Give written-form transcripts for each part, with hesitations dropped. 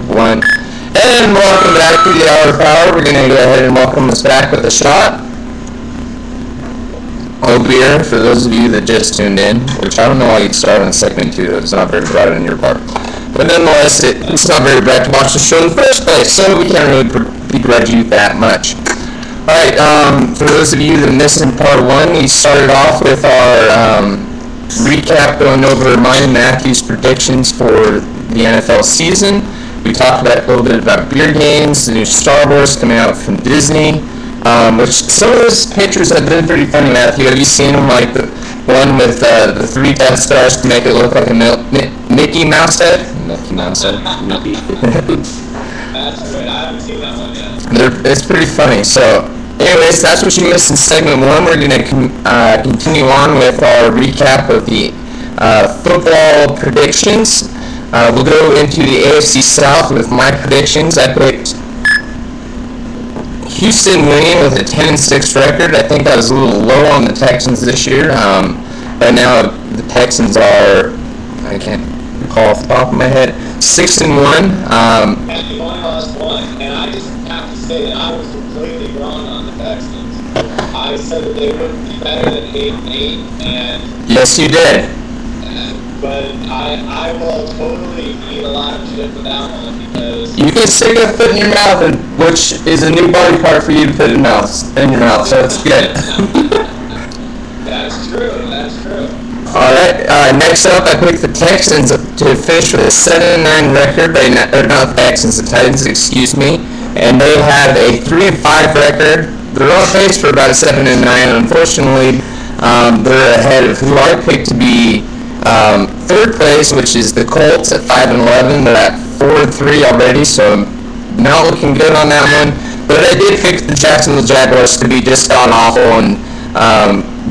1. And welcome back to the Hour of Power. We're going to go ahead and welcome us back with a shot. Old beer, for those of you that just tuned in, which I don't know why you'd start on segment 2. It's not very bright on your part. But nonetheless, it's not very bright to watch the show in the first place, so we can't really begrudge you that much. Alright, for those of you that missed in part 1, we started off with our recap going over mine and Matthew's predictions for the NFL season. We talked about a little bit about beer games, the new Star Wars coming out from Disney, which some of those pictures have been pretty funny. Matthew, have you seen them? Like the one with the 3 Death Stars to make it look like a Mickey Mouse head? Mickey Mouse head. Mickey. That's right. I haven't seen that one yet. It's pretty funny. So, anyways, that's what you missed in segment 1. We're going to continue on with our recap of the football predictions. We'll go into the AFC South with my predictions. I picked Houston winning with a 10-6 record. I think I was a little low on the Texans this year. Right now, the Texans are, I can't recall off the top of my head, 6-1. And you only lost one, and I just have to say that I was completely wrong on the Texans. I said that they wouldn't be better than 8-8, and yes, you did. But I will totally eat a lot of shit for that one because you can stick a foot in your mouth, which is a new body part for you to put in your mouth, so it's good. That's true. That's true. All right. Next up, I picked the Texans to finish with a 7-9 record. Or not the Texans, the Titans, excuse me. And they have a 3-5 record. They're on pace for about a 7-9. Unfortunately, they're ahead of who I picked to be third place, which is the Colts at 5-11. They're at 4-3 already, so not looking good on that one. But I did pick the Jacksonville Jaguars to be just god awful and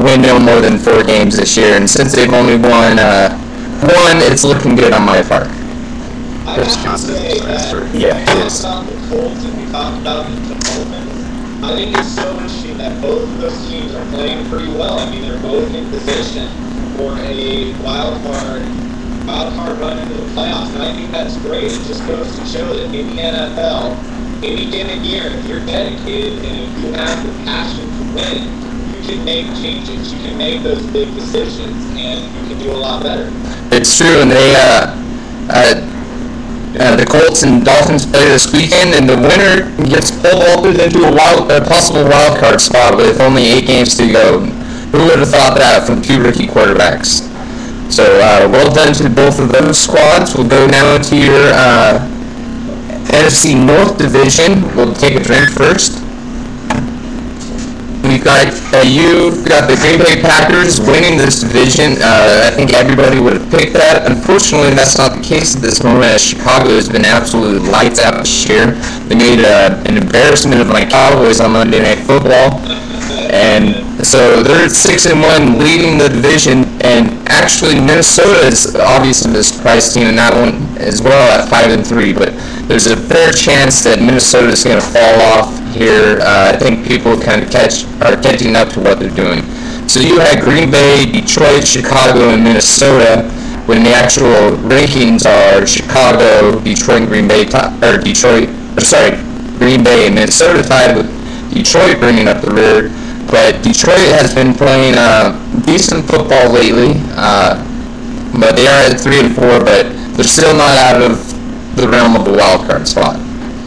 win no more than 4 games this year. And since they've only won one, it's looking good on my part. I have to say that yeah, we talked about the Colts and we talked about the Dolphins. I think it's so interesting that both of those teams are playing pretty well. I mean, they're both in position for a wild card run into the playoffs, and I think that's great. It just goes to show that in the NFL, any given year, if you're dedicated and if you have the passion to win, you can make changes, you can make those big decisions, and you can do a lot better. It's true, and they the Colts and Dolphins play this weekend, and the winner gets vaulted into a possible wild card spot with only 8 games to go. Who would have thought that from 2 rookie quarterbacks? So, well done to both of those squads. We'll go now to your NFC North Division. We'll take a drink first. We've got you've got the Green Bay Packers winning this division. I think everybody would have picked that. Unfortunately, that's not the case at this moment, as Chicago has been absolutely lights out this year. They made an embarrassment of my Cowboys on Monday Night Football. And so they're 6-1, leading the division, and actually Minnesota is obviously the surprise team in that one as well at 5-3. But there's a fair chance that Minnesota is going to fall off here. I think people kind of are catching up to what they're doing. So you had Green Bay, Detroit, Chicago, and Minnesota, when the actual rankings are Chicago, Detroit, Green Bay, Green Bay and Minnesota tied with Detroit bringing up the rear. But Detroit has been playing decent football lately, but they are at 3-4, but they're still not out of the realm of a wild card spot.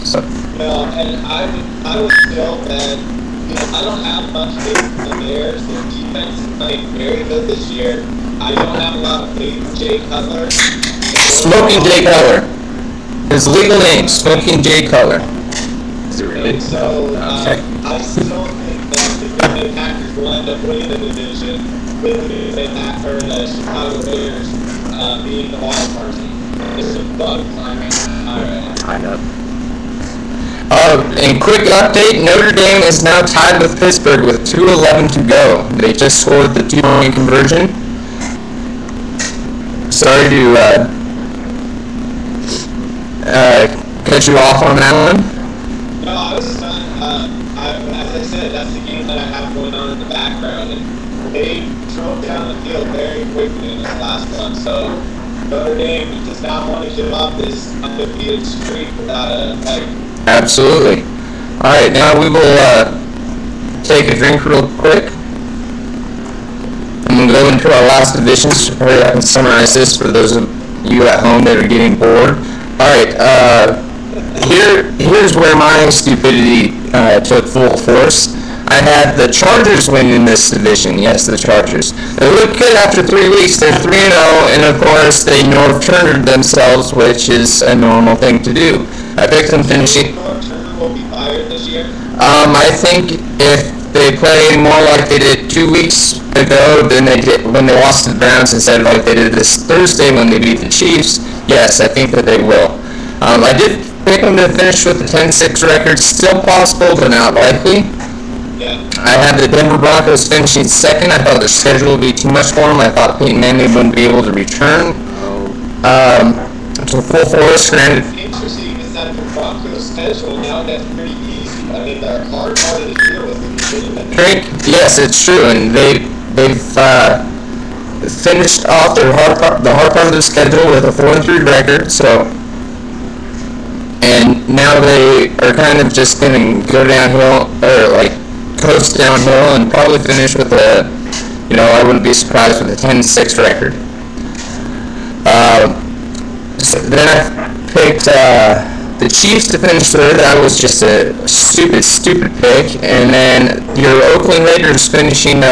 So. No, and I would feel that, I don't have much faith in the Bears. Their defense is playing very good this year. I don't have a lot of faith in Jay Cutler. Smoking Jay Cutler. His legal name, Smoking Jay Cutler. Is it really? So, I still think that the Green Bay Packers will end up winning the division with the Green Bay Packers, the Chicago Bears being the wild card team. It's a bug climbing. Alright. I know. And quick update, Notre Dame is now tied with Pittsburgh with 2:11 to go. They just scored the 2-point conversion. Sorry to cut you off on that one. No, I was just as I said, that's the game that I have going on in the background, and they drove down the field very quickly in this last one, so Notre Dame does not want to give up this undefeated streak without a fight. Absolutely. All right, now we will take a drink real quick. I'm going to go into our last divisions. Hurry up and summarize this for those of you at home that are getting bored. All right, here's where my stupidity took full force. I had the Chargers winning this division. Yes, the Chargers. They look good after 3 weeks. They're 3-0, and of course they North Turnered themselves, which is a normal thing to do. I picked them finishing. North Turner will be fired this year. I think if they play more like they did 2 weeks ago than they did when they lost to the Browns instead of like they did this Thursday when they beat the Chiefs, yes, I think that they will. I did pick them to finish with a 10-6 record. Still possible, but not likely. Yeah. I had the Denver Broncos finishing second. I thought their schedule would be too much for them. I thought Peyton Manning wouldn't be able to return to full force. Granted, Interesting is that the Broncos' schedule now gets pretty easy. I mean, they're hard to deal with. Drake, yes, it's true, and they've finished off the hard part of their schedule with a 4-3 record. So, and now they are kind of just going to go downhill or like coast downhill and probably finish with a, I wouldn't be surprised with a 10-6 record. So then I picked the Chiefs to finish third. That was just a stupid pick. And then your Oakland Raiders finishing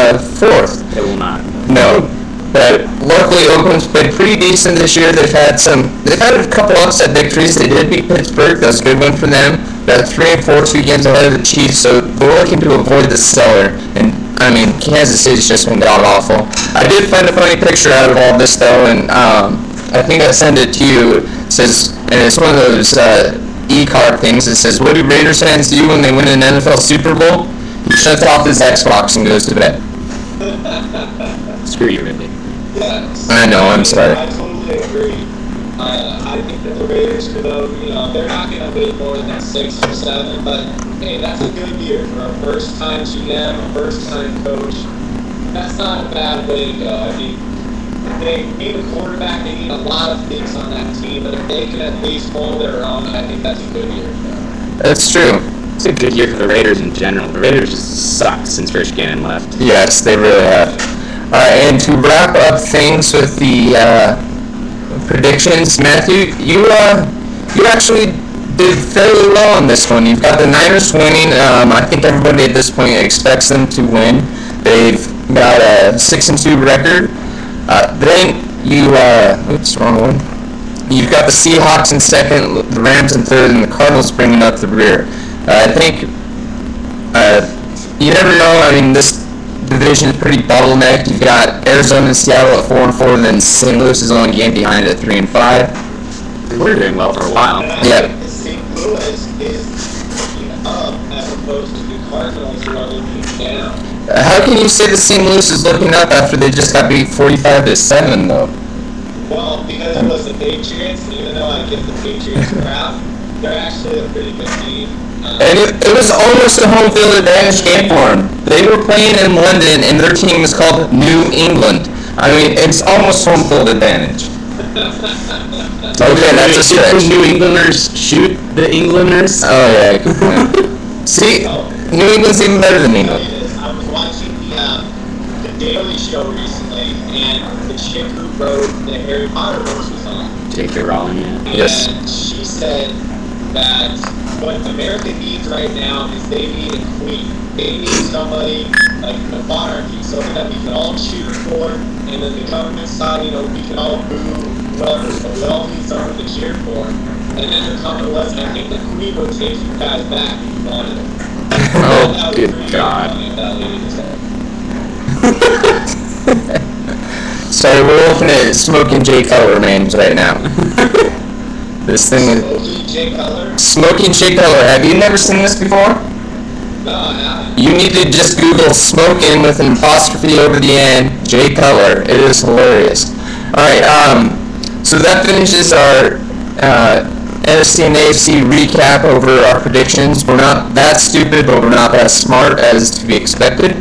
fourth. They will not. No. But luckily Oakland's played pretty decent this year. They've had a couple upset victories. They did beat Pittsburgh. That was a good one for them. They're 3-4, 2 games ahead of the Chiefs, so they're looking to avoid the cellar. And I mean, Kansas City's just been god awful. I did find a funny picture out of all this though, and I think I sent it to you. It says, and it's one of those e-card things. It says, "What do Raiders fans do when they win an NFL Super Bowl?" He shuts off his Xbox and goes to bed. Screw you, Ridley. Yes. I know, I'm sorry. I totally agree. I think that the Raiders could have, they're not going to win more than 6 or 7, but hey, that's a good year for a first-time GM, a first-time coach. That's not a bad way to go. I mean, they need a quarterback, they need a lot of things on that team, but if they can at least hold their own, I think that's a good year for them. That's true. It's a good year for the Raiders in general. The Raiders just suck since Rich Gannon left. Yes, they really have. All right, and to wrap up things with the predictions, Matthew, you actually did fairly well on this one. You've got the Niners winning. I think everybody at this point expects them to win. They've got a 6-2 record. Then you, oops, wrong one. You've got the Seahawks in second, the Rams in third, and the Cardinals bringing up the rear. I think you never know. I mean, this division is pretty bottlenecked. You've got Arizona and Seattle at 4-4, and then St. Louis is only a game behind at 3-5. We're doing well for a while. Yeah. St. Louis is looking up as opposed to the Cardinals who are looking down. How can you say that St. Louis is looking up after they just got beat 45-7, though? Well, because it was the Patriots, even though I give the Patriots crap, they're actually a pretty good team. And it was almost a home field advantage game for them. They were playing in London, and their team is called New England. I mean, it's almost home field advantage. Okay, that's a stretch. Did the New Englanders shoot the Englanders? Oh, yeah, good point. See, New England's even better than England. I was watching the Daily Show recently, and the chick who wrote the Harry Potter books was on. J.K. Rowling, yeah. Yes. And she said that what America needs right now is they need a queen. They need somebody like the monarchy, so that we can all cheer for, and then the government side, we can all boo whoever, so we all need someone to cheer for. And then the comment was, I think the queen would take you guys back if you wanted it. Oh, good God. Sorry, we're looking at Smoking Jay Cutler names right now. This thing is... Smoking Jay Cutler? Smoking Jay Cutler. Have you never seen this before? No, I haven't. You need to just Google Smoking with an apostrophe over the end, Jay Cutler. It is hilarious. Alright, so that finishes our NFC and AFC recap over our predictions. We're not that stupid, but we're not as smart as to be expected.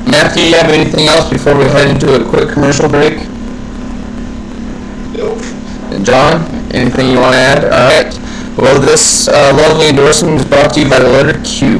Matthew, you have anything else before we head into a quick commercial break? John, anything you want to add? All right. Well, this lovely endorsement is brought to you by the letter Q.